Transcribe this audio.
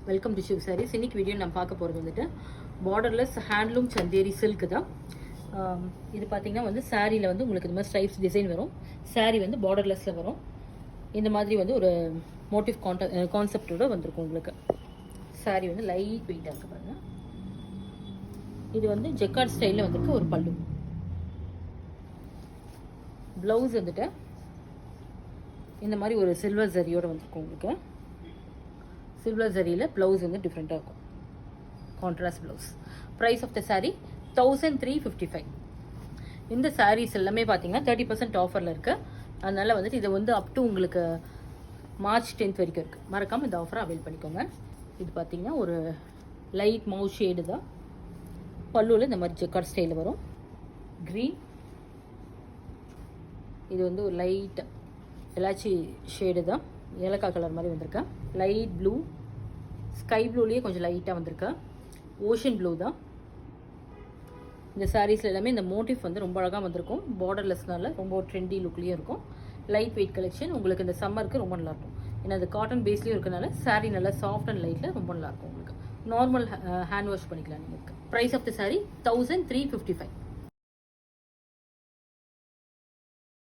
Welcome to Shiv saris. இன்னைக்கு video நம்ம பார்க்க போகிறது வந்துட்டு பார்டர்லெஸ் ஹேண்ட்லூம் சந்தேரி சில்க் தான். இது பார்த்தீங்கன்னா வந்து சாரியில் வந்து உங்களுக்கு இந்த மாதிரி ஸ்ட்ரைப்ஸ் டிசைன் வரும். சாரீ வந்து பார்டர்லெஸில் வரும். இந்த மாதிரி வந்து ஒரு மோட்டிவ் கான்செப்டோட வந்திருக்கும் உங்களுக்கு. சாரீ வந்து லைட் வெயிட்டாக இருக்கு பாருங்க. இது வந்து ஜெக்கார்ட் ஸ்டைலில் வந்திருக்கு ஒரு பல்லு. ப்ளவுஸ் வந்துட்டு இந்த மாதிரி ஒரு சில்வர் ஜரியோட வந்திருக்கும் உங்களுக்கு. சில்வர் ஜரியில் ப்ளவுஸ் வந்து டிஃப்ரெண்ட்டாக இருக்கும், contrast blouse. Price of the sari 1355. இந்த சாரீஸ் எல்லாமே பார்த்தீங்கன்னா 30% ஆஃபரில் இருக்குது. அதனால் வந்துட்டு இதை வந்து அப் டு உங்களுக்கு மார்ச் 10th வரைக்கும் இருக்குது. மறக்காமல் இந்த ஆஃபரை அவைல் பண்ணிக்கோங்க. இது பார்த்தீங்கன்னா ஒரு லைட் மவுஸ் ஷேடு தான். பல்லுவில் இந்த மாதிரி ஜெக்கார்ட் ஸ்டைலில் வரும். க்ரீன், இது வந்து ஒரு லைட் எலாச்சி ஷேடு தான், ஏலக்காய் கலர் மாதிரி வந்திருக்கேன். லைட் ப்ளூ, ஸ்கை ப்ளூலேயே கொஞ்சம் லைட்டாக வந்திருக்கேன். ஓஷன் ப்ளூ தான். இந்த சாரீஸில் எல்லாமே இந்த மோட்டிவ் வந்து ரொம்ப அழகாக வந்திருக்கும். பார்டர்லெஸ்னால ரொம்ப ட்ரெண்டி லுக்லேயும் இருக்கும். Light weight collection. உங்களுக்கு இந்த சம்மருக்கு ரொம்ப நல்லாயிருக்கும். ஏன்னா அது காட்டன் பேஸ்லேயும் இருக்கனால சாரீ நல்லா சாஃப்ட் அண்ட் லைட்டில் ரொம்ப நல்லாயிருக்கும் உங்களுக்கு. நார்மல் ஹேண்ட் வாஷ் பண்ணிக்கலாம் நீங்கள். Price of the sari 1355.